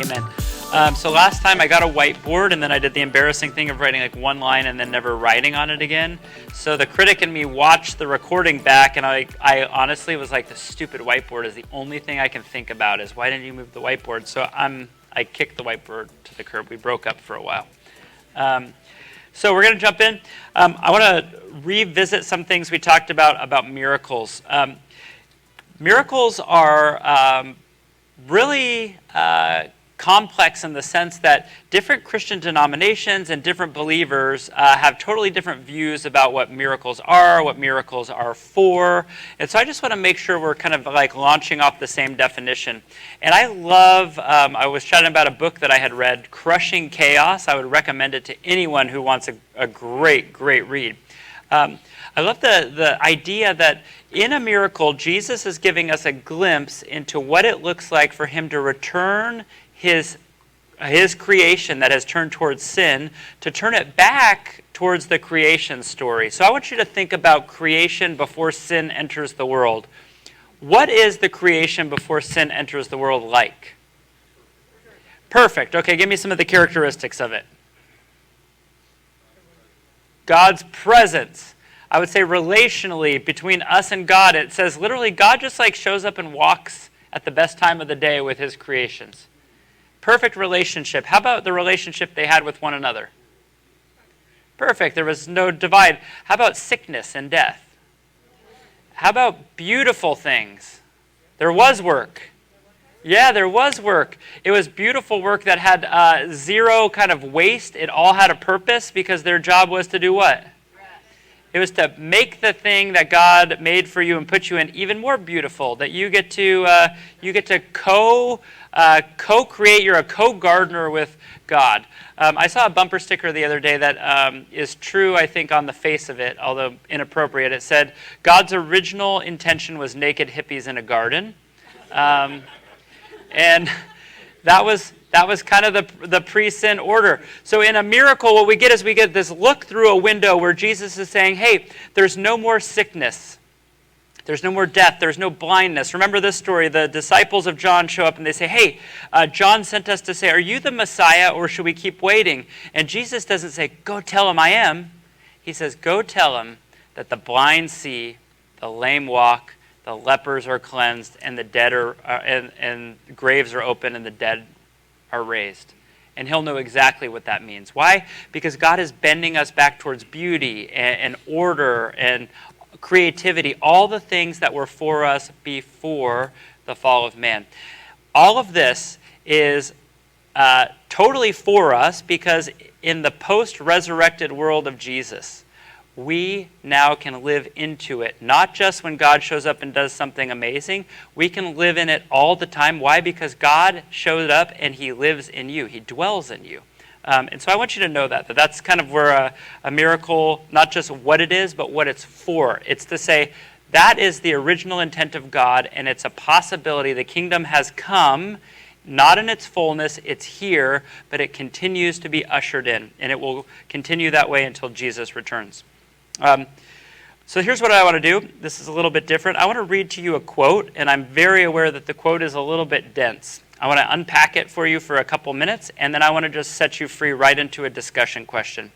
Amen. So last time I got a whiteboard and then I did the embarrassing thing of writing like one line and then never writing on it again. So the critic in me watched the recording back and I honestly was like, the stupid whiteboard is the only thing I can think about is why didn't you move the whiteboard? So I kicked the whiteboard to the curb. We broke up for a while. So we're going to jump in. I want to revisit some things we talked about miracles. Miracles are really complex in the sense that different Christian denominations and different believers have totally different views about what miracles are for. And so I just want to make sure we're kind of like launching off the same definition. And I love, I was chatting about a book that I had read, Crushing Chaos. I would recommend it to anyone who wants a great read. I love the idea that in a miracle, Jesus is giving us a glimpse into what it looks like for him to return his creation that has turned towards sin, to turn it back towards the creation story. So I want you to think about creation before sin enters the world. What is the creation before sin enters the world like? Perfect. Okay, give me some of the characteristics of it. God's presence. I would say relationally between us and God, it says literally God just like shows up and walks at the best time of the day with his creations. Perfect relationship. How about the relationship they had with one another? Perfect. There was no divide. How about sickness and death? How about beautiful things? There was work. Yeah, there was work. It was beautiful work that had zero kind of waste. It all had a purpose because their job was to do what? It was to make the thing that God made for you and put you in even more beautiful. That you get to co-create. You're a co-gardener with God. I saw a bumper sticker the other day that is true, I think, on the face of it, although inappropriate. It said, God's original intention was naked hippies in a garden. And that was kind of the pre-sin order. So in a miracle, what we get is we get this look through a window where Jesus is saying, hey, there's no more sickness. There's no more death. There's no blindness. Remember this story. The disciples of John show up and they say, hey, John sent us to say, are you the Messiah or should we keep waiting? And Jesus doesn't say, go tell him I am. He says, go tell him that the blind see, the lame walk, the lepers are cleansed, and the dead and graves are open, and the dead are raised. And he'll know exactly what that means. Why? Because God is bending us back towards beauty and order and creativity, all the things that were for us before the fall of man. All of this is totally for us because in the post-resurrected world of Jesus, we now can live into it. Not just when God shows up and does something amazing. We can live in it all the time. Why? Because God showed up and he lives in you. He dwells in you. And so I want you to know that that's kind of where a miracle, not just what it is, but what it's for. It's to say, that is the original intent of God, and it's a possibility. The kingdom has come, not in its fullness, it's here, but it continues to be ushered in, and it will continue that way until Jesus returns. So here's what I want to do. This is a little bit different. I want to read to you a quote, and I'm very aware that the quote is a little bit dense. I want to unpack it for you for a couple minutes, and then I want to just set you free right into a discussion question.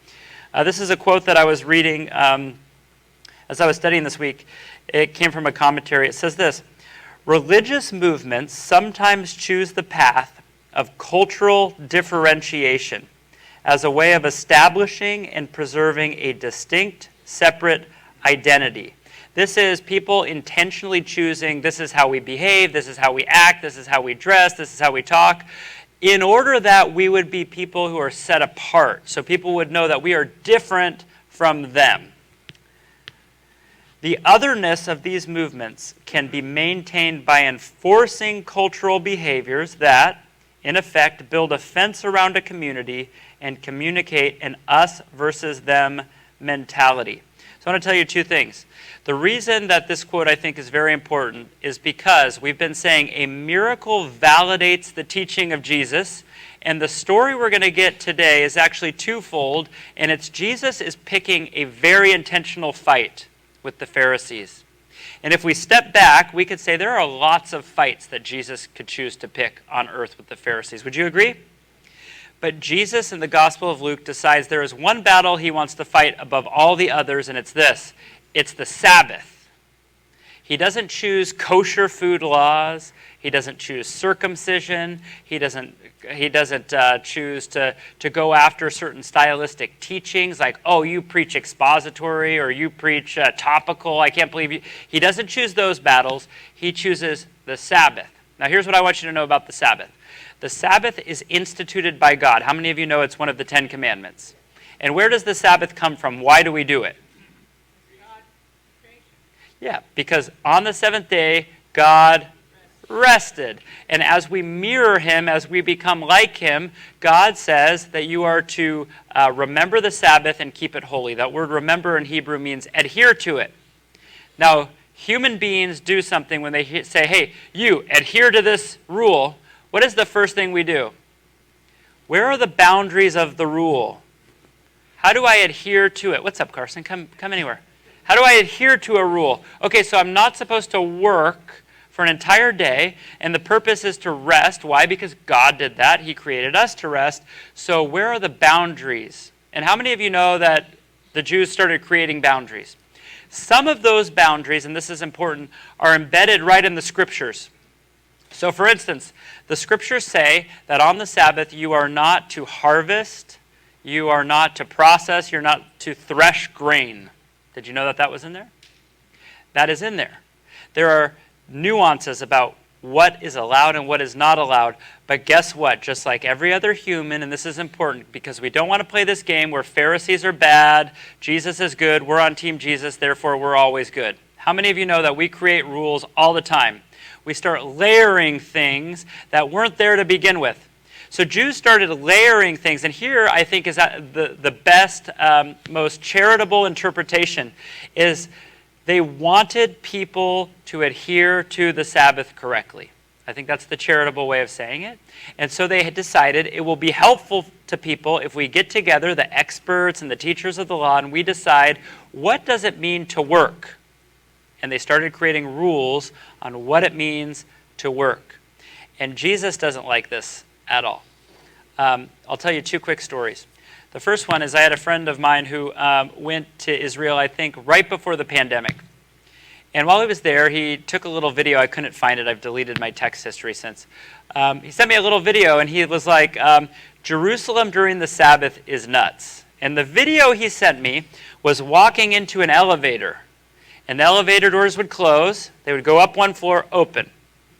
This is a quote that I was reading as I was studying this week. It came from a commentary. It says this: religious movements sometimes choose the path of cultural differentiation as a way of establishing and preserving a distinct, separate identity. This is people intentionally choosing, this is how we behave, this is how we act, this is how we dress, this is how we talk, in order that we would be people who are set apart, so people would know that we are different from them. The otherness of these movements can be maintained by enforcing cultural behaviors that, in effect, build a fence around a community and communicate an us versus them mentality. So I want to tell you two things. The reason that this quote I think is very important is because we've been saying a miracle validates the teaching of Jesus, and the story we're going to get today is actually twofold, and it's Jesus is picking a very intentional fight with the Pharisees. And if we step back, we could say there are lots of fights that Jesus could choose to pick on earth with the Pharisees. Would you agree? But Jesus in the Gospel of Luke decides there is one battle he wants to fight above all the others, and it's this. It's the Sabbath. He doesn't choose kosher food laws. He doesn't choose circumcision. He doesn't choose to go after certain stylistic teachings like, oh, you preach expository or you preach topical. I can't believe you. He doesn't choose those battles. He chooses the Sabbath. Now, here's what I want you to know about the Sabbath. The Sabbath is instituted by God. How many of you know it's one of the 10 Commandments? And where does the Sabbath come from? Why do we do it? Yeah, because on the seventh day, God rested. And as we mirror him, as we become like him, God says that you are to remember the Sabbath and keep it holy. That word remember in Hebrew means adhere to it. Now, human beings do something when they say, hey, you adhere to this rule. What is the first thing we do? Where are the boundaries of the rule? How do I adhere to it? What's up, Carson? Come anywhere. How do I adhere to a rule? Okay, so I'm not supposed to work for an entire day, and the purpose is to rest. Why? Because God did that. He created us to rest. So where are the boundaries? And how many of you know that the Jews started creating boundaries? Some of those boundaries, and this is important, are embedded right in the Scriptures. So for instance, the Scriptures say that on the Sabbath you are not to harvest, you are not to process, you're not to thresh grain. Did you know that that was in there? That is in there. There are nuances about what is allowed and what is not allowed. But guess what? Just like every other human, and this is important because we don't want to play this game where Pharisees are bad, Jesus is good, we're on Team Jesus, therefore we're always good. How many of you know that we create rules all the time? We start layering things that weren't there to begin with. So Jews started layering things, and here I think is the best, most charitable interpretation is they wanted people to adhere to the Sabbath correctly. I think that's the charitable way of saying it. And so they had decided it will be helpful to people if we get together, the experts and the teachers of the law, and we decide what does it mean to work. And they started creating rules on what it means to work. And Jesus doesn't like this at all. I'll tell you two quick stories. The first one is I had a friend of mine who went to Israel, I think, right before the pandemic. And while he was there, he took a little video. I couldn't find it. I've deleted my text history since. He sent me a little video, and he was like, Jerusalem during the Sabbath is nuts. And the video he sent me was walking into an elevator. And the elevator doors would close. They would go up one floor, open.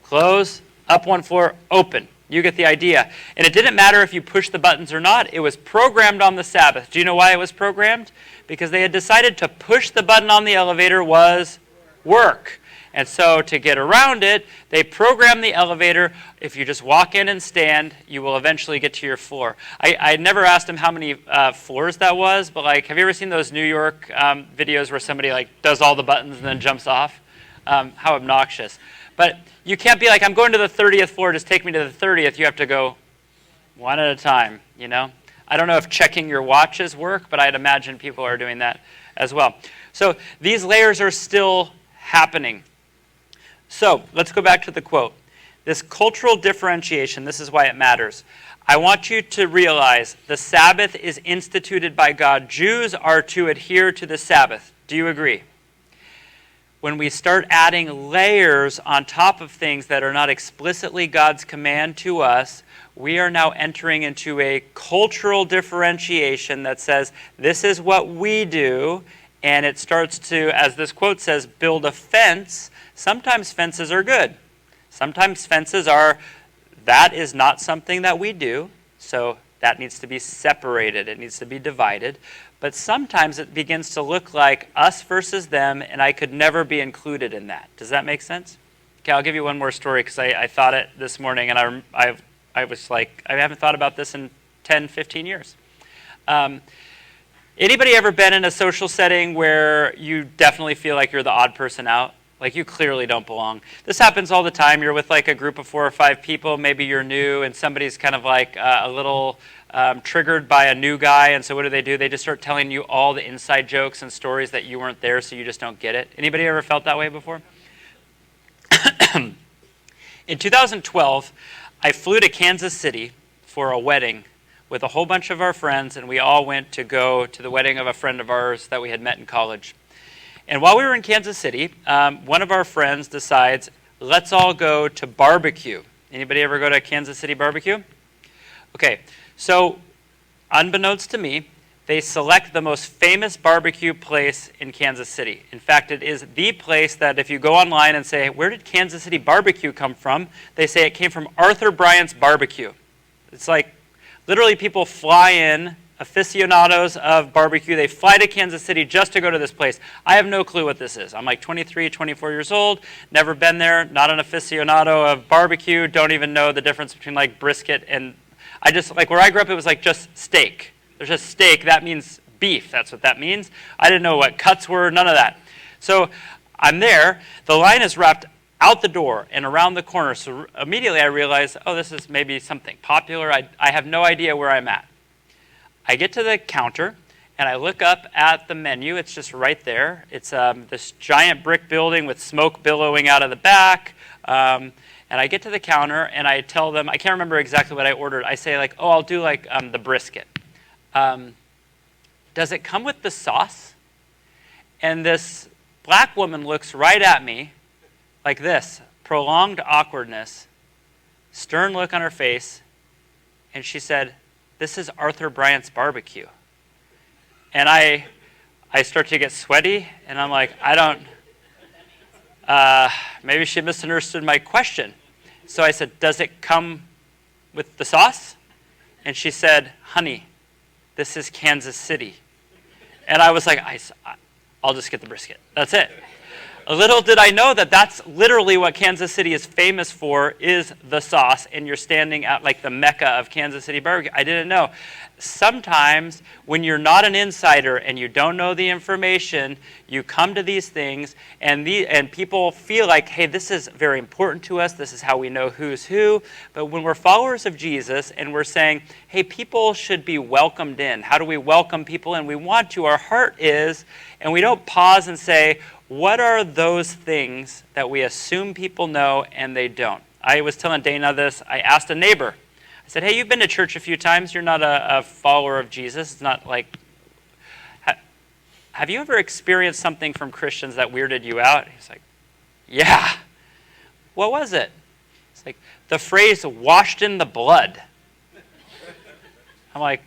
Close, up one floor, open. You get the idea. And it didn't matter if you pushed the buttons or not. It was programmed on the Sabbath. Do you know why it was programmed? Because they had decided to push the button on the elevator was work. And so to get around it, they programmed the elevator. If you just walk in and stand, you will eventually get to your floor. I never asked him how many floors that was, but like, have you ever seen those New York videos where somebody like does all the buttons and then jumps off? How obnoxious. But you can't be like, I'm going to the 30th floor, just take me to the 30th. You have to go one at a time, you know? I don't know if checking your watches work, but I'd imagine people are doing that as well. So these layers are still happening. So let's go back to the quote. This cultural differentiation, this is why it matters. I want you to realize the Sabbath is instituted by God. Jews are to adhere to the Sabbath. Do you agree? When we start adding layers on top of things that are not explicitly God's command to us, we are now entering into a cultural differentiation that says, this is what we do, and it starts to, as this quote says, build a fence. Sometimes fences are good. Sometimes fences are, that is not something that we do, so that needs to be separated. It needs to be divided. But sometimes it begins to look like us versus them, and I could never be included in that. Does that make sense? Okay, I'll give you one more story because I thought it this morning, and I was like, I haven't thought about this in 10, 15 years. Anybody ever been in a social setting where you definitely feel like you're the odd person out? Like, you clearly don't belong. This happens all the time. You're with like a group of 4 or 5 people. Maybe you're new and somebody's kind of like a little triggered by a new guy. And so what do? They just start telling you all the inside jokes and stories that you weren't there, so you just don't get it. Anybody ever felt that way before? In 2012, I flew to Kansas City for a wedding with a whole bunch of our friends, and we all went to go to the wedding of a friend of ours that we had met in college. And while we were in Kansas City, one of our friends decides, let's all go to barbecue. Anybody ever go to Kansas City barbecue? Okay, so unbeknownst to me, they select the most famous barbecue place in Kansas City. In fact, it is the place that if you go online and say, where did Kansas City barbecue come from? They say it came from Arthur Bryant's barbecue. It's like literally people fly in, aficionados of barbecue. They fly to Kansas City just to go to this place. I have no clue what this is. I'm like 23, 24 years old, never been there, not an aficionado of barbecue, don't even know the difference between like brisket and, I just, like where I grew up, it was like just steak. There's just steak, that means beef, that's what that means. I didn't know what cuts were, none of that. So I'm there, the line is wrapped out the door and around the corner, so immediately I realize, oh, this is maybe something popular. I have no idea where I'm at. I get to the counter, and I look up at the menu. It's just right there. It's this giant brick building with smoke billowing out of the back. And I get to the counter, and I tell them, I can't remember exactly what I ordered. I say, like, oh, I'll do, like, the brisket. Does it come with the sauce? And this black woman looks right at me like this, prolonged awkwardness, stern look on her face, and she said, this is Arthur Bryant's barbecue. And I start to get sweaty, and I'm like, maybe she misunderstood my question. So I said, does it come with the sauce? And she said, honey, this is Kansas City. And I was like, I'll just get the brisket. That's it. Little did I know that that's literally what Kansas City is famous for, is the sauce, and you're standing at like the mecca of Kansas City barbecue. I didn't know. Sometimes when you're not an insider and you don't know the information, you come to these things and people feel like, hey, this is very important to us. This is how we know who's who. But when we're followers of Jesus and we're saying, hey, people should be welcomed in. How do we welcome people in? We want to. Our heart is, and we don't pause and say, what are those things that we assume people know and they don't? I was telling Dana this. I asked a neighbor. I said, hey, you've been to church a few times. You're not a follower of Jesus. It's not like, have you ever experienced something from Christians that weirded you out? He's like, yeah. What was it? It's like, the phrase washed in the blood. I'm like,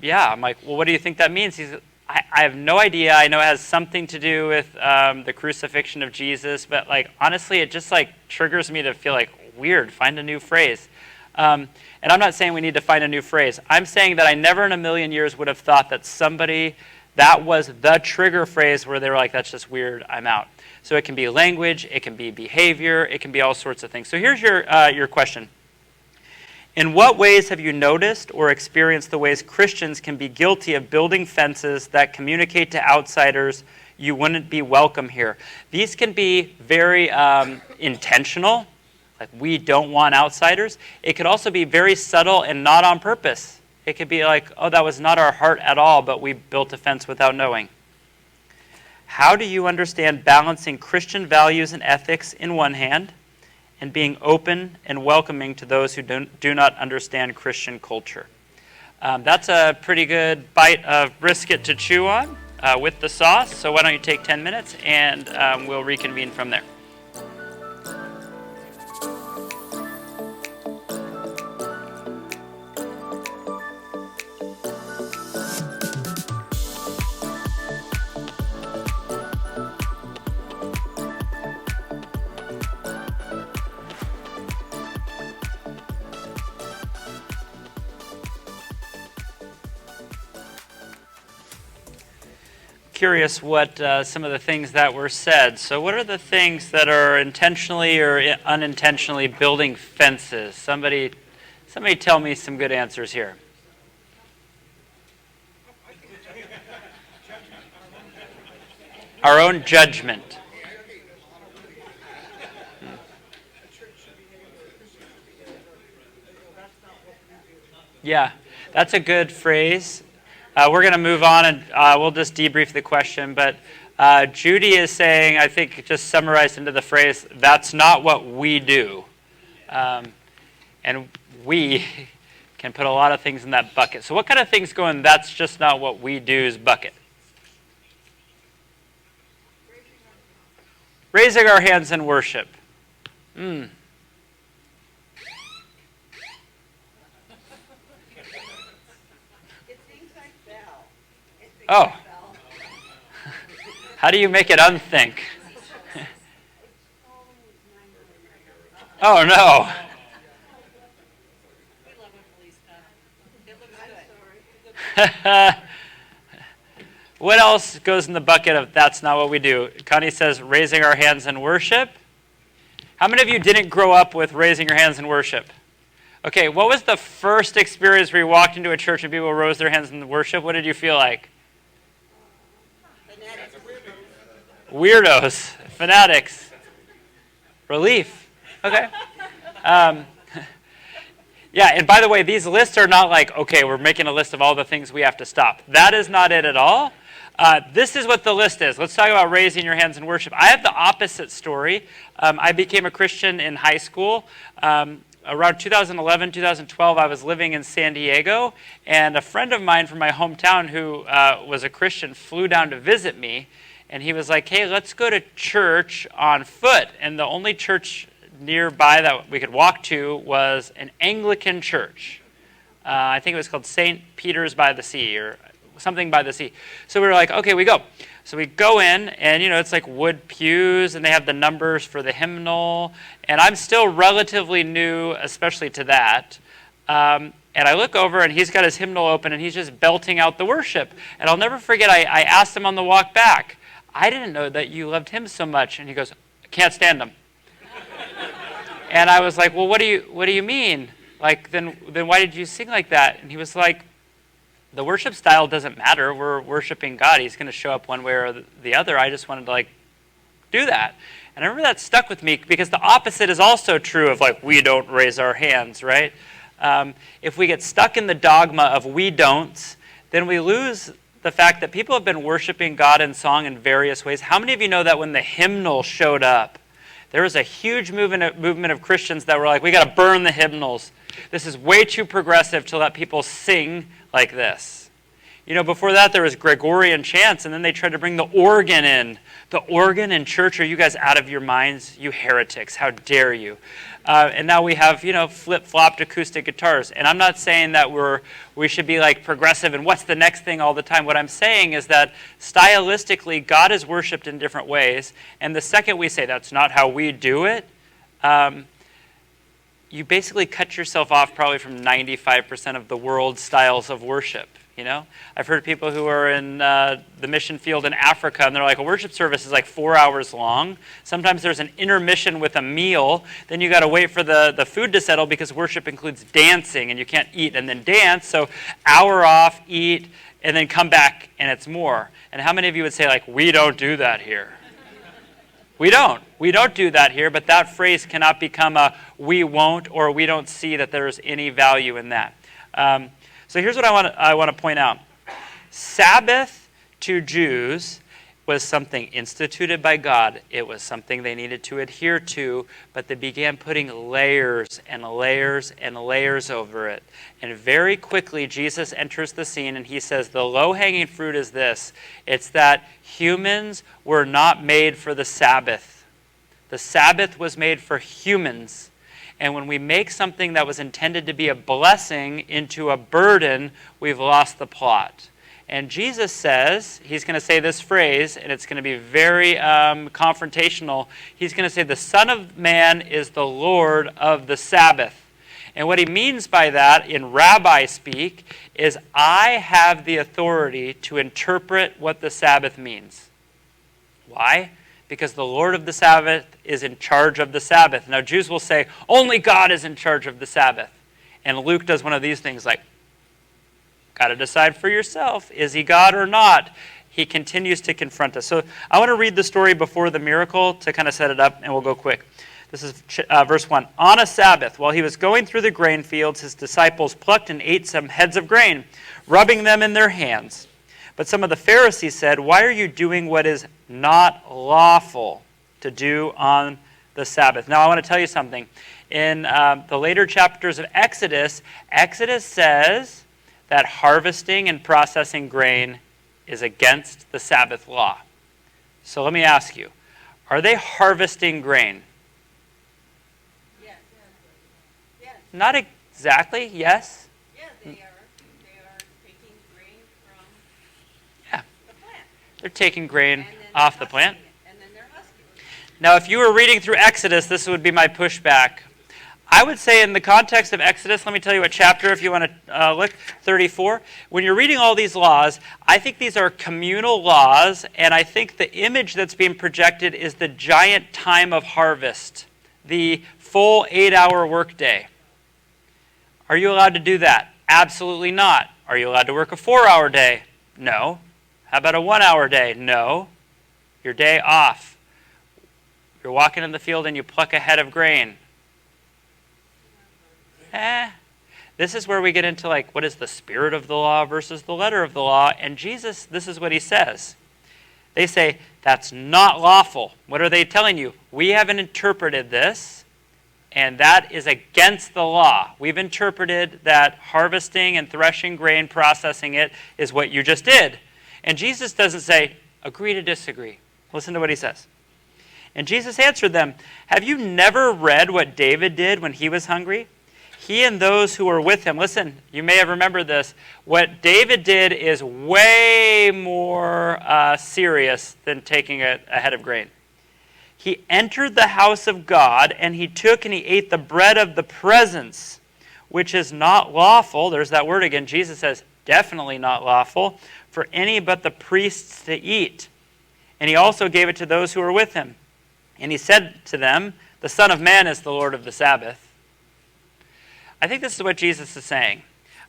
yeah. I'm like, well, what do you think that means? He's I have no idea. I know it has something to do with the crucifixion of Jesus, but like honestly, it just like triggers me to feel like weird. Find a new phrase. And I'm not saying we need to find a new phrase. I'm saying that I never in a million years would have thought that that was the trigger phrase where they were like, that's just weird, I'm out. So it can be language, it can be behavior, it can be all sorts of things. So here's your question. In what ways have you noticed or experienced the ways Christians can be guilty of building fences that communicate to outsiders you wouldn't be welcome here? These can be very intentional, like we don't want outsiders. It could also be very subtle and not on purpose. It could be like, oh, that was not our heart at all, but we built a fence without knowing. How do you understand balancing Christian values and ethics in one hand and being open and welcoming to those who do not understand Christian culture? That's a pretty good bite of brisket to chew on with the sauce. So why don't you take 10 minutes and we'll reconvene from there. Curious what some of the things that were said. So what are the things that are intentionally or unintentionally building fences? Somebody tell me some good answers here. Our own judgment. Yeah, that's a good phrase. We're going to move on, and we'll just debrief the question. But Judy is saying, I think, just summarized into the phrase, that's not what we do. And we can put a lot of things in that bucket. So what kind of things go in that's just not what we do's bucket? Raising our hands in worship. Oh. How do you make it unthink? Oh, no. What else goes in the bucket of that's not what we do? Connie says raising our hands in worship. How many of you didn't grow up with raising your hands in worship? Okay, what was the first experience where you walked into a church and people rose their hands in worship? What did you feel like? Weirdos, fanatics, relief. Okay. Yeah, and by the way, these lists are not like, okay, we're making a list of all the things we have to stop. That is not it at all. This is what the list is. Let's talk about raising your hands in worship. I have the opposite story. I became a Christian in high school. Around 2011, 2012, I was living in San Diego, and a friend of mine from my hometown who was a Christian flew down to visit me, and he was like, hey, let's go to church on foot. And the only church nearby that we could walk to was an Anglican church. I think it was called St. Peter's by the Sea or something by the sea. So we were like, okay, we go. So we go in, and it's like wood pews, and they have the numbers for the hymnal. And I'm still relatively new, especially to that. And I look over, and he's got his hymnal open, and he's just belting out the worship. And I'll never forget, I asked him on the walk back, I didn't know that you loved him so much. And he goes, I can't stand him. And I was like, well, what do you mean? Like, then why did you sing like that? And he was like, the worship style doesn't matter. We're worshiping God. He's going to show up one way or the other. I just wanted to do that. And I remember that stuck with me because the opposite is also true of we don't raise our hands, right? If we get stuck in the dogma of we don't, then we lose the fact that people have been worshiping God in song in various ways. How many of you know that when the hymnal showed up, there was a huge movement of Christians that were like, we got to burn the hymnals. This is way too progressive to let people sing like this. Before that, there was Gregorian chants, and then they tried to bring the organ in. The organ in church? Are you guys out of your minds? You heretics, how dare you? And now we have, flip-flopped acoustic guitars. And I'm not saying that we should be progressive and what's the next thing all the time. What I'm saying is that stylistically, God is worshipped in different ways. And the second we say that's not how we do it, you basically cut yourself off probably from 95% of the world's styles of worship. I've heard people who are in the mission field in Africa, and they're like, a worship service is 4 hours long. Sometimes there's an intermission with a meal. Then you got to wait for the food to settle because worship includes dancing, and you can't eat and then dance. So hour off, eat, and then come back, and it's more. And how many of you would say, we don't do that here? We don't. We don't do that here, but that phrase cannot become a we won't or we don't see that there's any value in that. So here's what I want to point out. Sabbath to Jews was something instituted by God. It was something they needed to adhere to, but they began putting layers and layers and layers over it. And very quickly, Jesus enters the scene, and he says, the low-hanging fruit is this. It's that humans were not made for the Sabbath. The Sabbath was made for humans. And when we make something that was intended to be a blessing into a burden, we've lost the plot. And Jesus says, he's going to say this phrase, and it's going to be very confrontational. He's going to say, the Son of Man is the Lord of the Sabbath. And what he means by that in rabbi speak is I have the authority to interpret what the Sabbath means. Why? Because the Lord of the Sabbath is in charge of the Sabbath. Now, Jews will say, only God is in charge of the Sabbath. And Luke does one of these things got to decide for yourself. Is he God or not? He continues to confront us. So I want to read the story before the miracle to kind of set it up, and we'll go quick. This is verse 1. On a Sabbath, while he was going through the grain fields, his disciples plucked and ate some heads of grain, rubbing them in their hands. But some of the Pharisees said, "Why are you doing what is not lawful to do on the Sabbath?" Now I want to tell you something. In the later chapters of Exodus, Exodus says that harvesting and processing grain is against the Sabbath law. So let me ask you, are they harvesting grain? Yes. Yes. Not exactly, yes? Yeah, they are. They are taking grain from Yeah. the plant. They're taking grain And then off the husking plant. it, and then they're husking it. Now, if you were reading through Exodus, this would be my pushback. I would say in the context of Exodus, let me tell you what chapter if you want to look, 34. When you're reading all these laws, I think these are communal laws, and I think the image that's being projected is the giant time of harvest, the full 8-hour workday. Are you allowed to do that? Absolutely not. Are you allowed to work a 4-hour day? No. How about a 1-hour day? No. Your day off. You're walking in the field and you pluck a head of grain. This is where we get into like, what is the spirit of the law versus the letter of the law? And Jesus, this is what he says. They say, that's not lawful. What are they telling you? We haven't interpreted this, and that is against the law. We've interpreted that harvesting and threshing grain, processing it, is what you just did. And Jesus doesn't say, agree to disagree. Listen to what he says. And Jesus answered them, have you never read what David did when he was hungry? He and those who were with him. Listen, you may have remembered this. What David did is way more serious than taking a head of grain. He entered the house of God, and he took and he ate the bread of the presence, which is not lawful. There's that word again. Jesus says, definitely not lawful for any but the priests to eat. And he also gave it to those who were with him. And he said to them, the Son of Man is the Lord of the Sabbath. I think this is what Jesus is saying.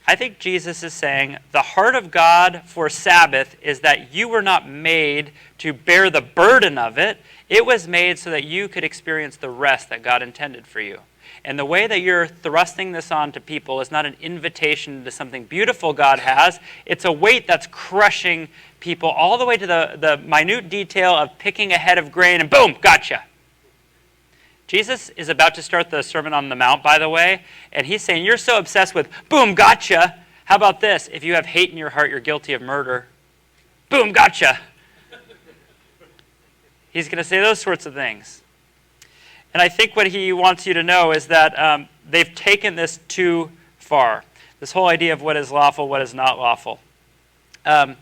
I think Jesus is saying the heart of God for Sabbath is that you were not made to bear the burden of it. It was made so that you could experience the rest that God intended for you. And the way that you're thrusting this on to people is not an invitation to something beautiful God has. It's a weight that's crushing people all the way to the minute detail of picking a head of grain and boom, gotcha. Jesus is about to start the Sermon on the Mount, by the way, and he's saying, you're so obsessed with, boom, gotcha. How about this? If you have hate in your heart, you're guilty of murder. Boom, gotcha. He's going to say those sorts of things. And I think what he wants you to know is that they've taken this too far. This whole idea of what is lawful, what is not lawful. Let's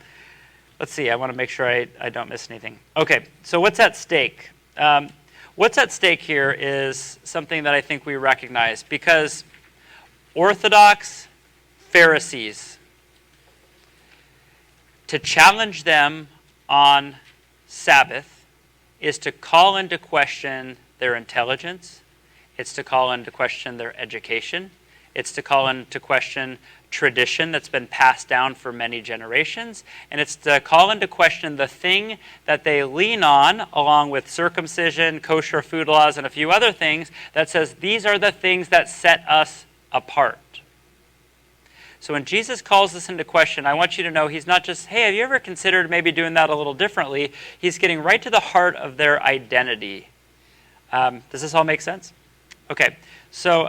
see, I want to make sure I don't miss anything. Okay, so what's at stake? What's at stake here is something that I think we recognize, because Orthodox Pharisees, to challenge them on Sabbath is to call into question their intelligence. It's to call into question their education. It's to call into question tradition that's been passed down for many generations. And it's to call into question the thing that they lean on, along with circumcision, kosher food laws, and a few other things, that says these are the things that set us apart. So when Jesus calls this into question, I want you to know he's not just, hey, have you ever considered maybe doing that a little differently? He's getting right to the heart of their identity. Does this all make sense? Okay, so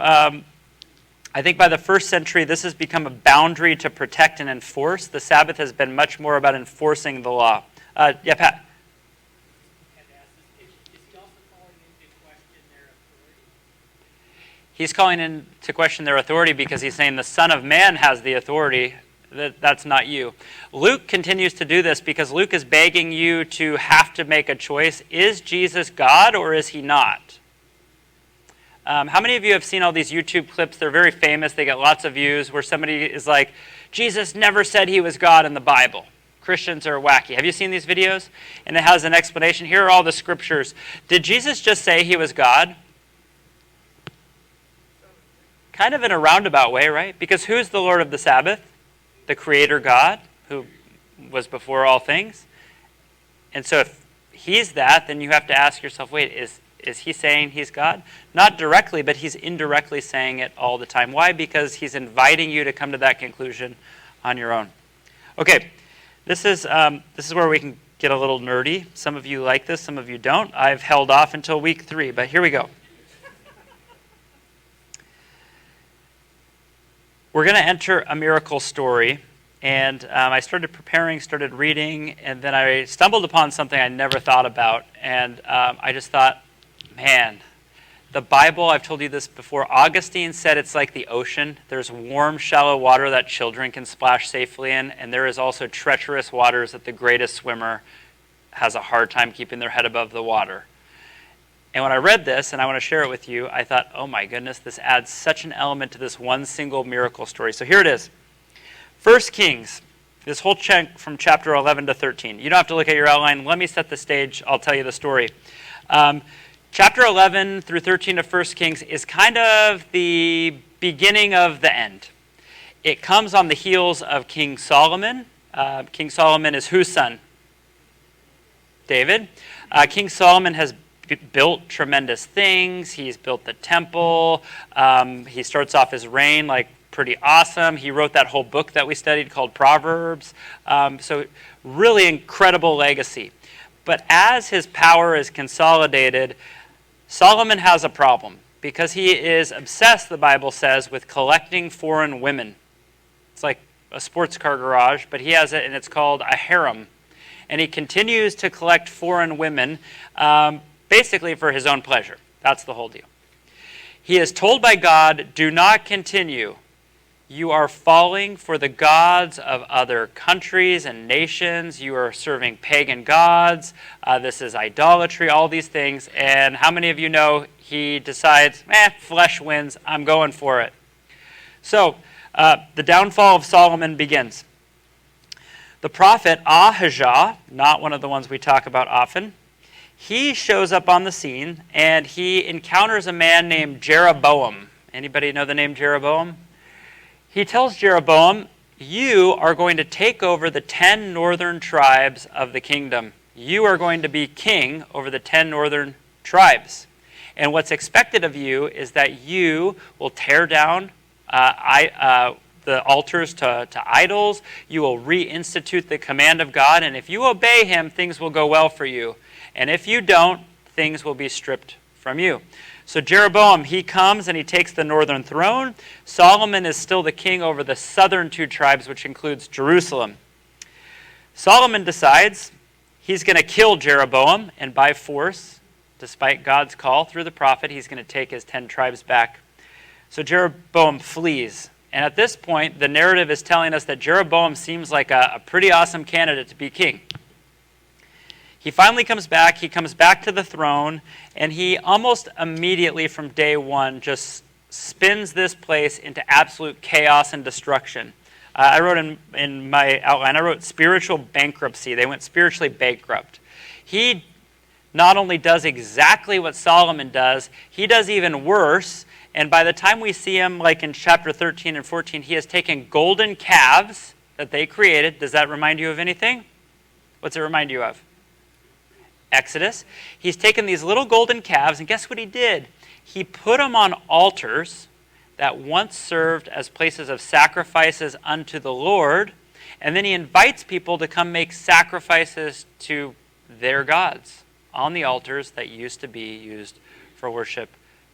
I think by the first century, this has become a boundary to protect and enforce. The Sabbath has been much more about enforcing the law. Yeah, Pat? Is he also calling into question their authority? He's calling into question their authority because he's saying the Son of Man has the authority. That's not you. Luke continues to do this because Luke is begging you to have to make a choice. Is Jesus God or is he not? How many of you have seen all these YouTube clips? They're very famous. They get lots of views where somebody is like, Jesus never said he was God in the Bible. Christians are wacky. Have you seen these videos? And it has an explanation. Here are all the scriptures. Did Jesus just say he was God? Kind of in a roundabout way, right? Because who's the Lord of the Sabbath? The Creator God, who was before all things. And so if he's that, then you have to ask yourself, wait, is Is he saying he's God? Not directly, but he's indirectly saying it all the time. Why? Because he's inviting you to come to that conclusion on your own. Okay, this is where we can get a little nerdy. Some of you like this, some of you don't. I've held off until week 3, but here we go. We're going to enter a miracle story, and I started preparing, started reading, and then I stumbled upon something I never thought about, and I just thought, man, the Bible, I've told you this before, Augustine said it's like the ocean. There's warm, shallow water that children can splash safely in, and there is also treacherous waters that the greatest swimmer has a hard time keeping their head above the water. And when I read this, and I want to share it with you, I thought, oh my goodness, this adds such an element to this one single miracle story. So here it is. 1 Kings, this whole chunk from chapter 11 to 13. You don't have to look at your outline. Let me set the stage. I'll tell you the story. Chapter 11 through 13 of 1 Kings is kind of the beginning of the end. It comes on the heels of King Solomon. King Solomon is whose son? David. King Solomon has built tremendous things. He's built the temple. He starts off his reign like pretty awesome. He wrote that whole book that we studied called Proverbs. So really incredible legacy. But as his power is consolidated, Solomon has a problem because he is obsessed, the Bible says, with collecting foreign women. It's like a sports car garage, but he has it, and it's called a harem. And he continues to collect foreign women, basically for his own pleasure. That's the whole deal. He is told by God, do not continue. You are falling for the gods of other countries and nations. You are serving pagan gods. This is idolatry, all these things. And how many of you know he decides, flesh wins, I'm going for it. So the downfall of Solomon begins. The prophet Ahijah, not one of the ones we talk about often, he shows up on the scene and he encounters a man named Jeroboam. Anybody know the name Jeroboam? He tells Jeroboam, you are going to take over the 10 northern tribes of the kingdom. You are going to be king over the 10 northern tribes. And what's expected of you is that you will tear down the altars to idols. You will reinstitute the command of God. And if you obey him, things will go well for you. And if you don't, things will be stripped from you. So Jeroboam, he comes and he takes the northern throne. Solomon is still the king over the southern 2 tribes, which includes Jerusalem. Solomon decides he's going to kill Jeroboam, and by force, despite God's call through the prophet, he's going to take his 10 tribes back. So Jeroboam flees. And at this point, the narrative is telling us that Jeroboam seems like a pretty awesome candidate to be king. He finally comes back. He comes back to the throne, and he almost immediately from day one just spins this place into absolute chaos and destruction. I wrote in my outline, I wrote spiritual bankruptcy. They went spiritually bankrupt. He not only does exactly what Solomon does, he does even worse. And by the time we see him, like in chapter 13 and 14, he has taken golden calves that they created. Does that remind you of anything? What's it remind you of? Exodus. He's taken these little golden calves, and guess what he did? He put them on altars that once served as places of sacrifices unto the Lord, and then he invites people to come make sacrifices to their gods on the altars that used to be used for worship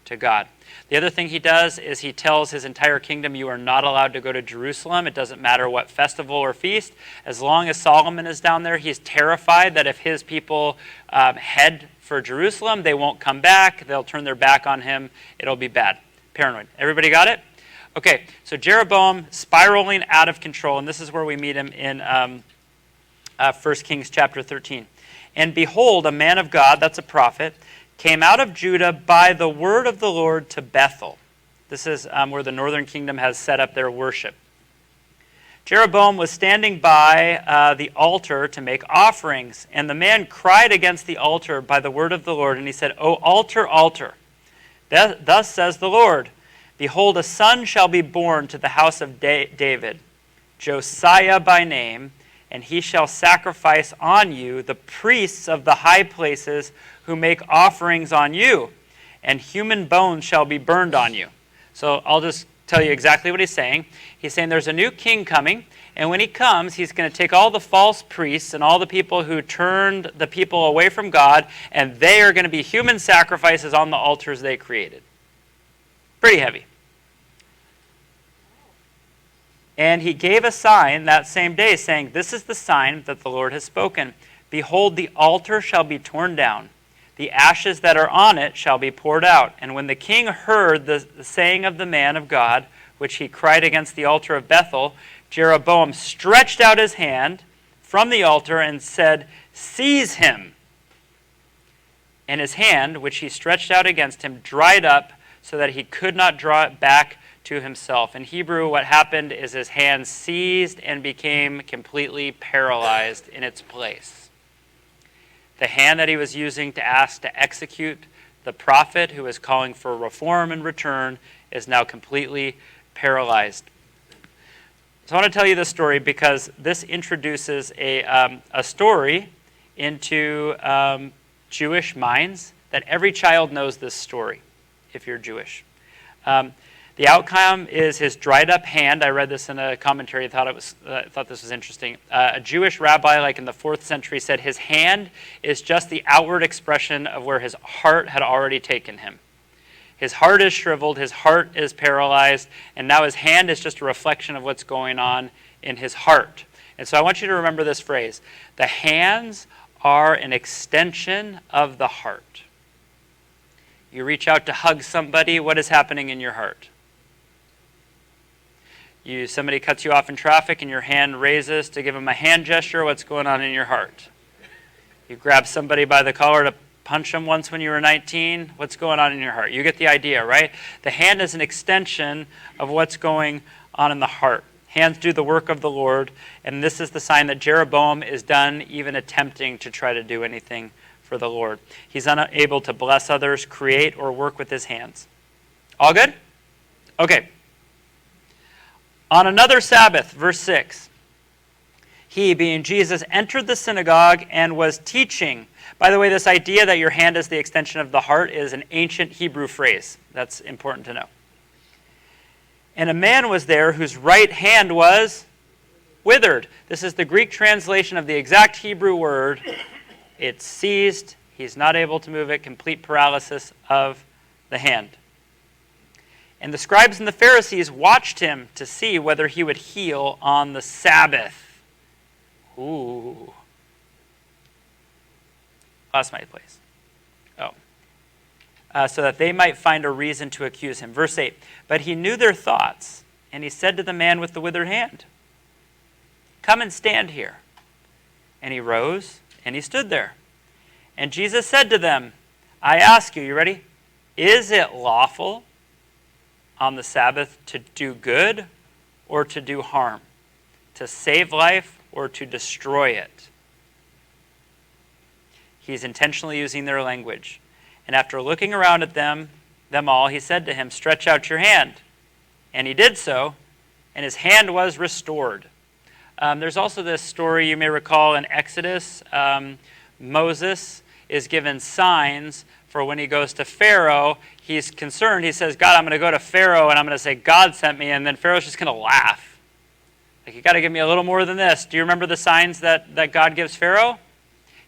to God. The other thing he does is he tells his entire kingdom, you are not allowed to go to Jerusalem. It doesn't matter what festival or feast. As long as Solomon is down there, he's terrified that if his people head for Jerusalem, they won't come back. They'll turn their back on him. It'll be bad. Paranoid. Everybody got it? Okay, so Jeroboam spiraling out of control, and this is where we meet him in 1 Kings chapter 13. And behold, a man of God, that's a prophet, came out of Judah by the word of the Lord to Bethel. This is where the northern kingdom has set up their worship. Jeroboam was standing by the altar to make offerings, and the man cried against the altar by the word of the Lord, and he said, O altar, altar, thus says the Lord, behold, a son shall be born to the house of David, Josiah by name, and he shall sacrifice on you the priests of the high places who make offerings on you, and human bones shall be burned on you. So I'll just tell you exactly what he's saying. He's saying there's a new king coming, and when he comes, he's going to take all the false priests and all the people who turned the people away from God, and they are going to be human sacrifices on the altars they created. Pretty heavy. And he gave a sign that same day, saying, "This is the sign that the Lord has spoken. Behold, the altar shall be torn down. The ashes that are on it shall be poured out." And when the king heard the saying of the man of God, which he cried against the altar of Bethel, Jeroboam stretched out his hand from the altar and said, "Seize him." And his hand, which he stretched out against him, dried up so that he could not draw it back to himself. In Hebrew, what happened is his hand seized and became completely paralyzed in its place. The hand that he was using to ask to execute the prophet who was calling for reform and return is now completely paralyzed. So I want to tell you this story because this introduces a story into Jewish minds that every child knows this story if you're Jewish. The outcome is his dried up hand. I read this in a commentary. I thought this was interesting. A Jewish rabbi, like in the 4th century, said his hand is just the outward expression of where his heart had already taken him. His heart is shriveled, his heart is paralyzed, and now his hand is just a reflection of what's going on in his heart. And so I want you to remember this phrase. The hands are an extension of the heart. You reach out to hug somebody, what is happening in your heart? Somebody cuts you off in traffic and your hand raises to give them a hand gesture, what's going on in your heart? You grab somebody by the collar to punch them once when you were 19, what's going on in your heart? You get the idea, right? The hand is an extension of what's going on in the heart. Hands do the work of the Lord, and this is the sign that Jeroboam is done even attempting to try to do anything for the Lord. He's unable to bless others, create, or work with his hands. All good? Okay. On another Sabbath, verse 6, he, being Jesus, entered the synagogue and was teaching. By the way, this idea that your hand is the extension of the heart is an ancient Hebrew phrase. That's important to know. And a man was there whose right hand was withered. This is the Greek translation of the exact Hebrew word. It's seized. He's not able to move it. Complete paralysis of the hand. And the scribes and the Pharisees watched him to see whether he would heal on the Sabbath. Ooh. Lost my place. So that they might find a reason to accuse him. Verse 8, but he knew their thoughts, and he said to the man with the withered hand, "Come and stand here." And he rose, and he stood there. And Jesus said to them, I ask you ready? Is it lawful on the Sabbath to do good or to do harm? To save life or to destroy it? He's intentionally using their language. And after looking around at them all, he said to him, "Stretch out your hand." And he did so, and his hand was restored. There's also this story you may recall in Exodus. Moses is given signs for when he goes to Pharaoh. He's concerned. He says, God, I'm going to go to Pharaoh, and I'm going to say, God sent me. And then Pharaoh's just going to laugh. Like, you got to give me a little more than this. Do you remember the signs that God gives Pharaoh?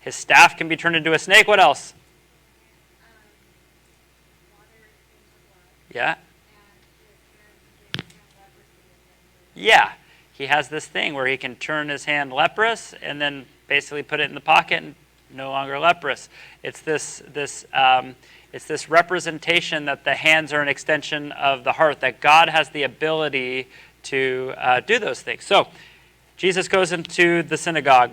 His staff can be turned into a snake. What else? Yeah. Yeah. He has this thing where he can turn his hand leprous and then basically put it in the pocket and no longer leprous. It's this representation that the hands are an extension of the heart, that God has the ability to do those things. So Jesus goes into the synagogue.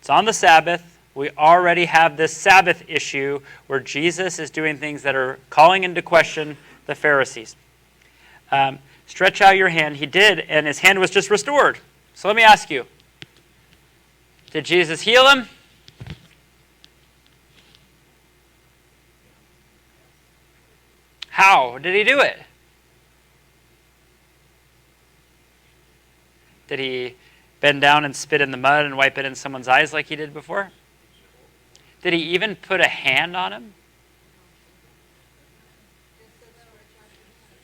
It's on the Sabbath. We already have this Sabbath issue where Jesus is doing things that are calling into question the Pharisees. Stretch out your hand. He did, and his hand was just restored. So let me ask you, did Jesus heal him? How did he do it? Did he bend down and spit in the mud and wipe it in someone's eyes like he did before? Did he even put a hand on him?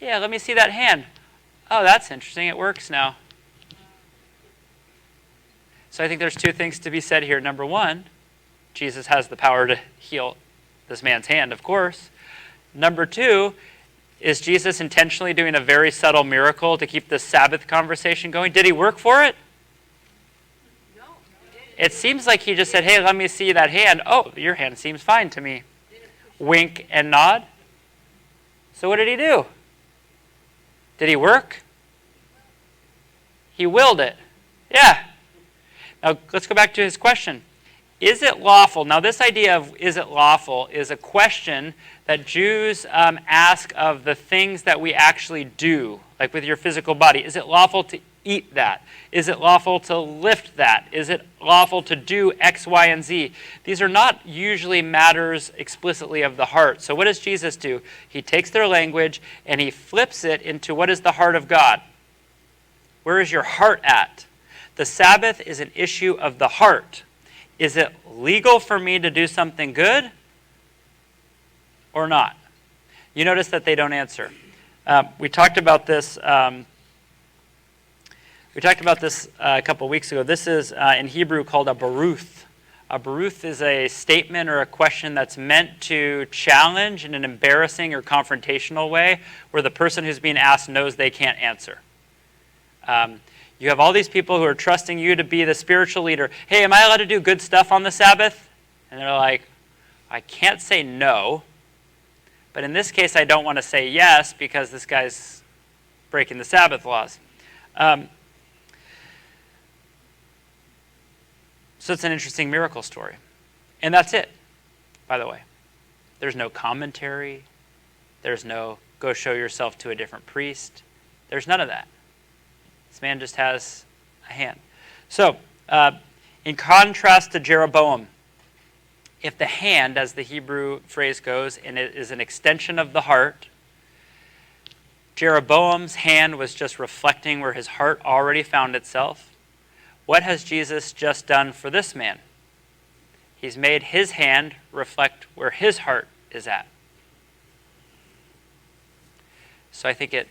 Yeah, let me see that hand. Oh, that's interesting. It works now. So I think there's two things to be said here. Number one, Jesus has the power to heal this man's hand, of course. Number two, is Jesus intentionally doing a very subtle miracle to keep the Sabbath conversation going? Did he work for it? No. It seems like he just said, hey, let me see that hand. Oh, your hand seems fine to me. Wink and nod. So what did he do? Did he work? He willed it. Yeah. Now let's go back to his question. Is it lawful? Now this idea of is it lawful is a question that Jews ask of the things that we actually do, like with your physical body. Is it lawful to eat that? Is it lawful to lift that? Is it lawful to do X, Y, and Z? These are not usually matters explicitly of the heart. So what does Jesus do? He takes their language and he flips it into what is the heart of God. Where is your heart at? The Sabbath is an issue of the heart. Is it legal for me to do something good or not? You notice that they don't answer. We talked about this. A couple weeks ago. This is in Hebrew called a baruth. A baruth is a statement or a question that's meant to challenge in an embarrassing or confrontational way, where the person who's being asked knows they can't answer. You have all these people who are trusting you to be the spiritual leader. Hey, am I allowed to do good stuff on the Sabbath? And they're like, I can't say no. But in this case, I don't want to say yes because this guy's breaking the Sabbath laws. So it's an interesting miracle story. And that's it, by the way. There's no commentary. There's no go show yourself to a different priest. There's none of that. This man just has a hand. So, in contrast to Jeroboam, if the hand, as the Hebrew phrase goes, and it is an extension of the heart, Jeroboam's hand was just reflecting where his heart already found itself. What has Jesus just done for this man? He's made his hand reflect where his heart is at. So I think it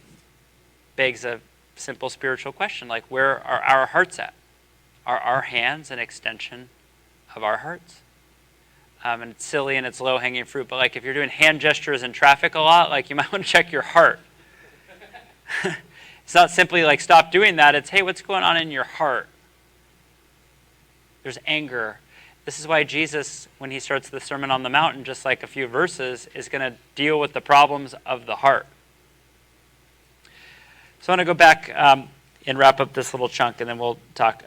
begs a simple spiritual question, like where are our hearts at? Are our hands an extension of our hearts? And it's silly and it's low-hanging fruit, but like if you're doing hand gestures in traffic a lot, like you might want to check your heart. It's not simply like stop doing that. It's, hey, what's going on in your heart? There's anger. This is why Jesus, when he starts the Sermon on the Mount, just like a few verses, is going to deal with the problems of the heart. So I want to go back and wrap up this little chunk, and then we'll talk.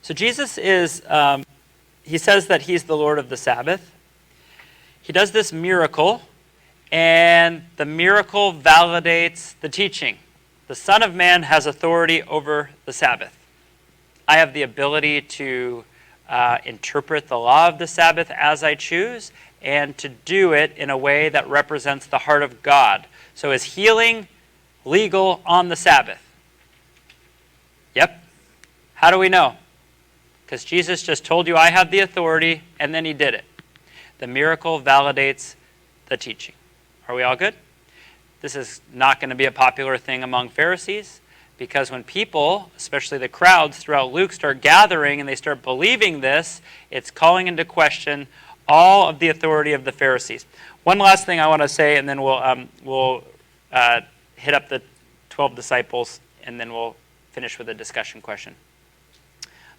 So Jesus is, he says that he's the Lord of the Sabbath. He does this miracle, and the miracle validates the teaching. The Son of Man has authority over the Sabbath. I have the ability to interpret the law of the Sabbath as I choose, and to do it in a way that represents the heart of God. So is healing legal on the Sabbath? Yep. How do we know? Because Jesus just told you I have the authority, and then he did it. The miracle validates the teaching. Are we all good? This is not going to be a popular thing among Pharisees, because when people, especially the crowds throughout Luke, start gathering and they start believing this, it's calling into question all of the authority of the Pharisees. One last thing I want to say, and then we'll hit up the 12 disciples, and then we'll finish with a discussion question.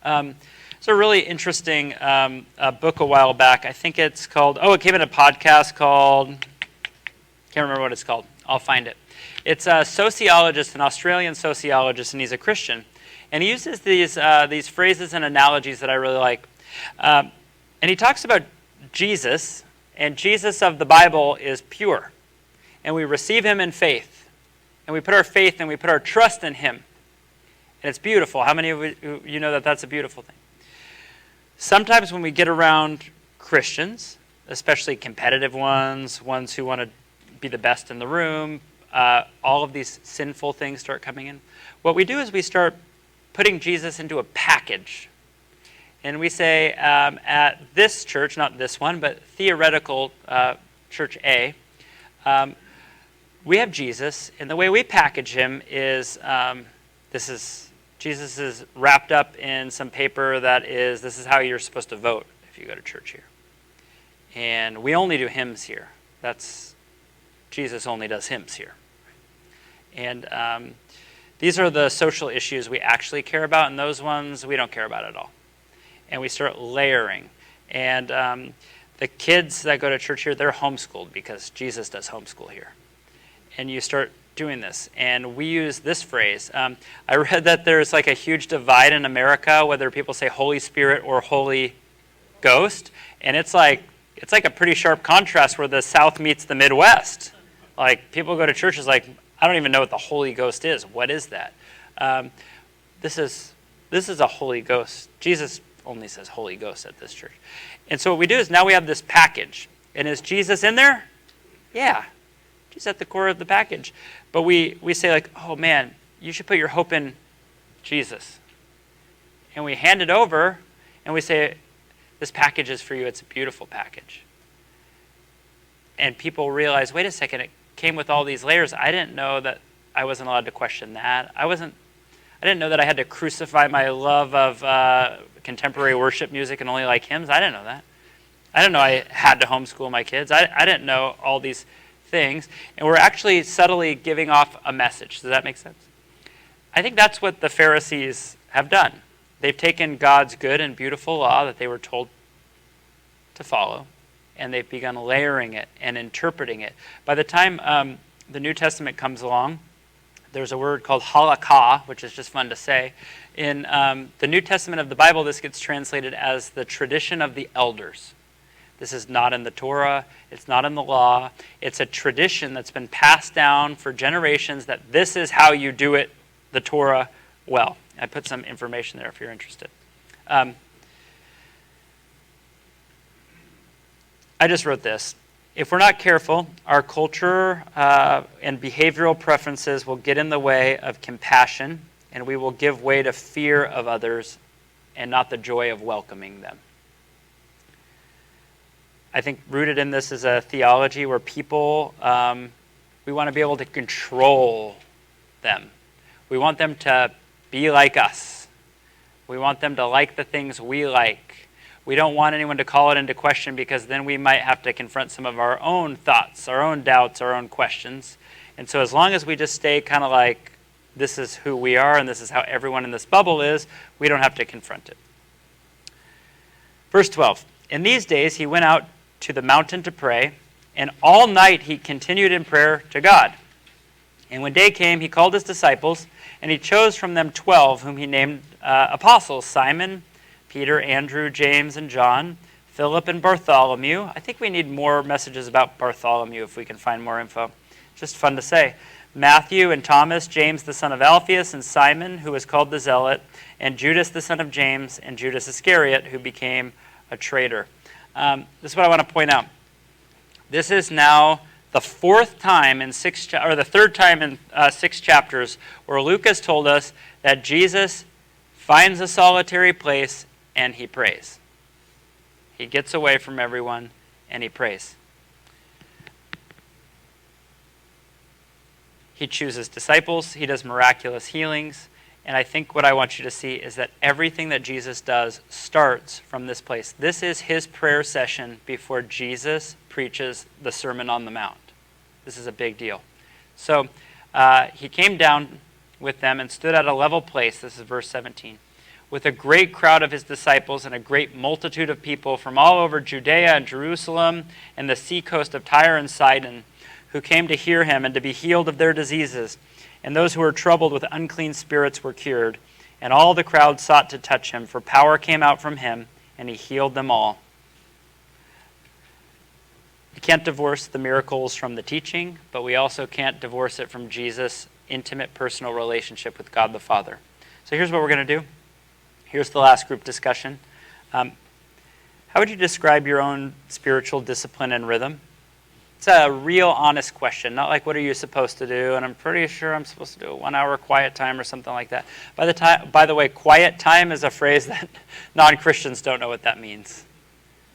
It's a really interesting book a while back. I think it's called, it came in a podcast called, can't remember what it's called. I'll find it. It's a sociologist, an Australian sociologist, and he's a Christian. And he uses these phrases and analogies that I really like. And he talks about Jesus, and Jesus of the Bible is pure. And we receive him in faith. And we put our faith and we put our trust in him. And it's beautiful. How many of you know that that's a beautiful thing? Sometimes when we get around Christians, especially competitive ones who want to be the best in the room, all of these sinful things start coming in. What we do is we start putting Jesus into a package. And we say at this church, not this one, but theoretical church A, we have Jesus, and the way we package him is Jesus is wrapped up in some paper this is how you're supposed to vote if you go to church here. And we only do hymns here. Jesus only does hymns here. And these are the social issues we actually care about, and those ones we don't care about at all. And we start layering. And the kids that go to church here, they're homeschooled because Jesus does homeschool here. And you start doing this. And we use this phrase. I read that there's like a huge divide in America, whether people say Holy Spirit or Holy Ghost. And it's like a pretty sharp contrast where the South meets the Midwest. Like, people go to churches like, I don't even know what the Holy Ghost is. What is that? This is a Holy Ghost. Jesus only says Holy Ghost at this church. And so what we do is now we have this package. And is Jesus in there? Yeah. He's at the core of the package. But we say like, oh man, you should put your hope in Jesus. And we hand it over and we say, this package is for you. It's a beautiful package. And people realize, wait a second, it came with all these layers. I didn't know that I wasn't allowed to question that. I didn't know that I had to crucify my love of contemporary worship music and only like hymns. I didn't know that. I didn't know I had to homeschool my kids. I didn't know all these things. And we're actually subtly giving off a message. Does that make sense? I think that's what the Pharisees have done. They've taken God's good and beautiful law that they were told to follow, and they've begun layering it and interpreting it. By the time the New Testament comes along, there's a word called halakha, which is just fun to say. In the New Testament of the Bible, this gets translated as the tradition of the elders. This is not in the Torah. It's not in the law. It's a tradition that's been passed down for generations that this is how you do it, the Torah, well. I put some information there if you're interested. I just wrote this. If we're not careful, our culture and behavioral preferences will get in the way of compassion, and we will give way to fear of others and not the joy of welcoming them. I think rooted in this is a theology where people, we want to be able to control them. We want them to be like us. We want them to like the things we like. We don't want anyone to call it into question because then we might have to confront some of our own thoughts, our own doubts, our own questions. And so as long as we just stay kind of like, this is who we are and this is how everyone in this bubble is, we don't have to confront it. Verse 12, in these days he went out to the mountain to pray, and all night he continued in prayer to God. And when day came, he called his disciples, and he chose from them 12, whom he named apostles, Simon, Peter, Andrew, James, and John, Philip, and Bartholomew. I think we need more messages about Bartholomew if we can find more info. Just fun to say. Matthew and Thomas, James the son of Alphaeus, and Simon, who was called the Zealot, and Judas the son of James, and Judas Iscariot, who became a traitor. This is what I want to point out. This is now the third time in 6 chapters where Luke has told us that Jesus finds a solitary place and he prays. He gets away from everyone and he prays. He chooses disciples. He does miraculous healings. And I think what I want you to see is that everything that Jesus does starts from this place. This is his prayer session before Jesus preaches the Sermon on the Mount. This is a big deal. So he came down with them and stood at a level place, this is verse 17, with a great crowd of his disciples and a great multitude of people from all over Judea and Jerusalem and the seacoast of Tyre and Sidon, who came to hear him and to be healed of their diseases. And those who were troubled with unclean spirits were cured. And all the crowd sought to touch him, for power came out from him, and he healed them all. We can't divorce the miracles from the teaching, but we also can't divorce it from Jesus' intimate personal relationship with God the Father. So here's what we're going to do. Here's the last group discussion. How would you describe your own spiritual discipline and rhythm? It's a real honest question, not like what are you supposed to do, and I'm pretty sure I'm supposed to do a 1 hour quiet time or something like that. By the way, quiet time is a phrase that non-Christians don't know what that means.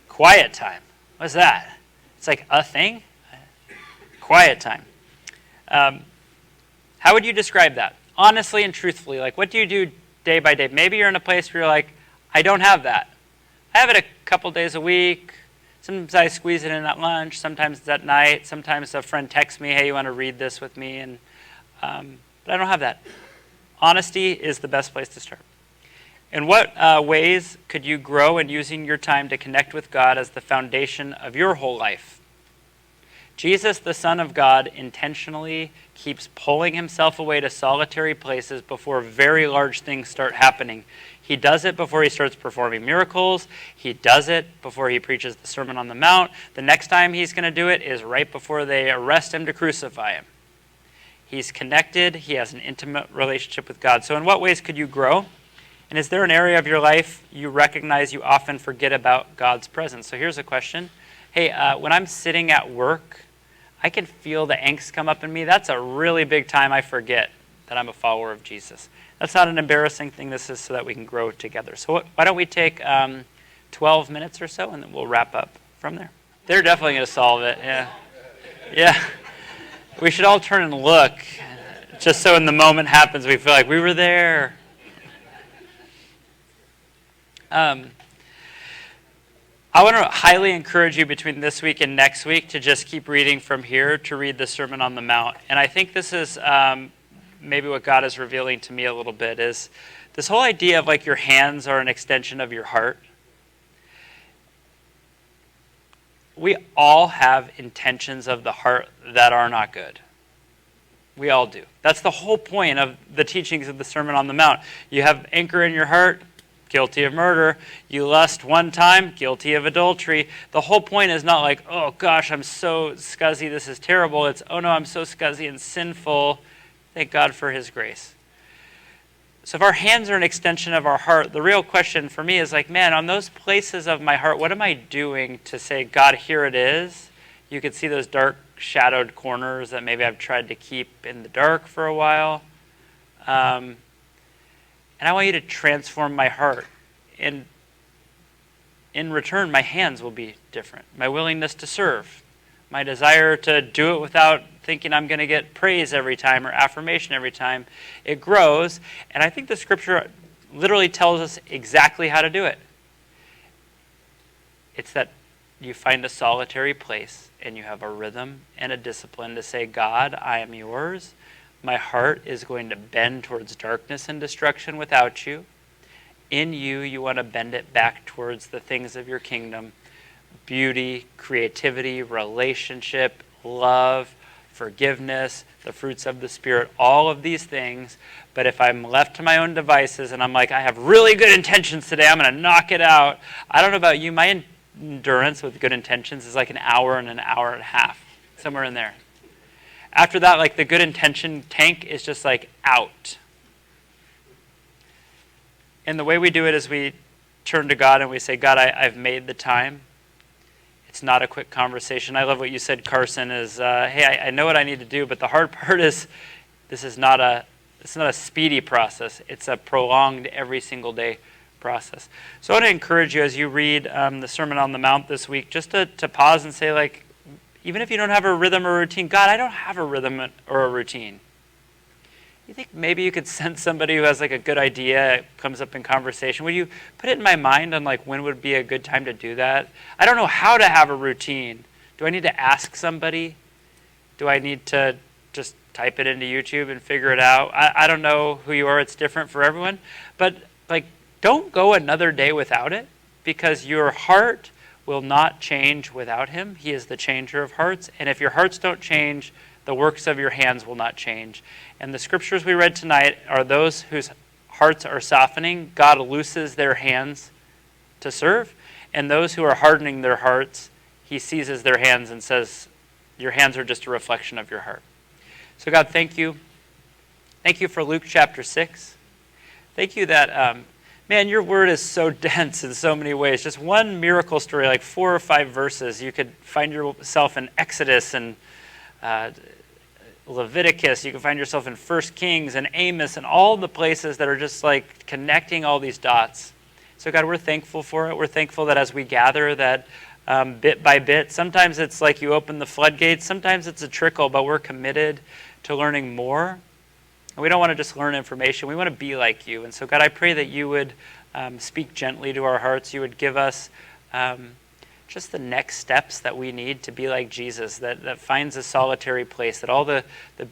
Quiet time. What's that? It's like a thing? Quiet time. How would you describe that? Honestly and truthfully, like what do you do day by day? Maybe you're in a place where you're like, I don't have that. I have it a couple days a week. Sometimes I squeeze it in at lunch. Sometimes it's at night. Sometimes a friend texts me, hey, you want to read this with me? But I don't have that. Honesty is the best place to start. In what ways could you grow in using your time to connect with God as the foundation of your whole life? Jesus, the Son of God, intentionally keeps pulling himself away to solitary places before very large things start happening. He does it before he starts performing miracles. He does it before he preaches the Sermon on the Mount. The next time he's going to do it is right before they arrest him to crucify him. He's connected. He has an intimate relationship with God. So in what ways could you grow? And is there an area of your life you recognize you often forget about God's presence? So here's a question. Hey, when I'm sitting at work, I can feel the angst come up in me. That's a really big time I forget that I'm a follower of Jesus. That's not an embarrassing thing. This is so that we can grow together. So why don't we take 12 minutes or so, and then we'll wrap up from there. They're definitely going to solve it, yeah. Yeah. We should all turn and look, just so when the moment happens, we feel like we were there. I want to highly encourage you between this week and next week to just keep reading from here to read the Sermon on the Mount. And I think this is maybe what God is revealing to me a little bit is this whole idea of like your hands are an extension of your heart. We all have intentions of the heart that are not good. We all do. That's the whole point of the teachings of the Sermon on the Mount. You have anger in your heart, guilty of murder. You lust one time, guilty of adultery. The whole point is not like, oh gosh, I'm so scuzzy, this is terrible. It's, oh no, I'm so scuzzy and sinful. Thank God for his grace. So if our hands are an extension of our heart, the real question for me is like, man, on those places of my heart, what am I doing to say, God, here it is? You could see those dark shadowed corners that maybe I've tried to keep in the dark for a while. And I want you to transform my heart. And in return, my hands will be different. My willingness to serve. My desire to do it without thinking I'm going to get praise every time or affirmation every time. It grows. And I think the scripture literally tells us exactly how to do it. It's that you find a solitary place and you have a rhythm and a discipline to say, God, I am yours. My heart is going to bend towards darkness and destruction without you. In you, you want to bend it back towards the things of your kingdom. Beauty, creativity, relationship, love, forgiveness, the fruits of the Spirit, all of these things. But if I'm left to my own devices and I'm like, I have really good intentions today, I'm going to knock it out. I don't know about you, my endurance with good intentions is like an hour and a half, somewhere in there. After that, like the good intention tank is just like out. And the way we do it is we turn to God and we say, God, I've made the time. It's not a quick conversation. I love what you said, Carson, is, hey, I know what I need to do, but the hard part is it's not a speedy process. It's a prolonged every single day process. So I want to encourage you as you read the Sermon on the Mount this week, just to pause and say, like, even if you don't have a rhythm or routine, God, I don't have a rhythm or a routine. You think maybe you could send somebody who has like a good idea, comes up in conversation? Would you put it in my mind on like when would be a good time to do that? I don't know how to have a routine. Do I need to ask somebody? Do I need to just type it into YouTube and figure it out? I don't know who you are. It's different for everyone. But like, don't go another day without it, because your heart will not change without him. He is the changer of hearts. And if your hearts don't change, the works of your hands will not change. And the scriptures we read tonight are those whose hearts are softening. God looses their hands to serve. And those who are hardening their hearts, he seizes their hands and says, your hands are just a reflection of your heart. So God, thank you. Thank you for Luke chapter 6. Thank you that Man, your word is so dense in so many ways. Just one miracle story, like 4 or 5 verses. You could find yourself in Exodus and Leviticus. You can find yourself in 1 Kings and Amos and all the places that are just like connecting all these dots. So God, we're thankful for it. We're thankful that as we gather that bit by bit, sometimes it's like you open the floodgates, sometimes it's a trickle, but we're committed to learning more. And we don't want to just learn information. We want to be like you. And so God, I pray that you would speak gently to our hearts. You would give us just the next steps that we need to be like Jesus, that finds a solitary place, that all the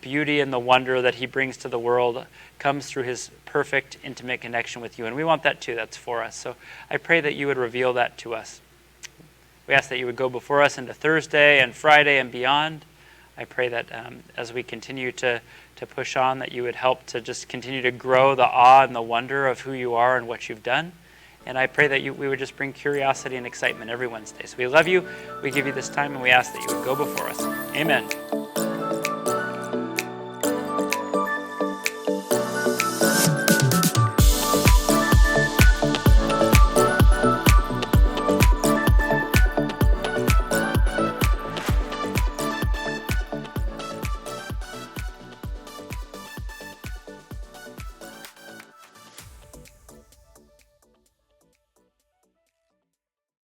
beauty and the wonder that he brings to the world comes through his perfect, intimate connection with you. And we want that too. That's for us. So I pray that you would reveal that to us. We ask that you would go before us into Thursday and Friday and beyond. I pray that as we continue to push on, that you would help to just continue to grow the awe and the wonder of who you are and what you've done. And I pray that we would just bring curiosity and excitement every Wednesday. So we love you. We give you this time, and we ask that you would go before us. Amen.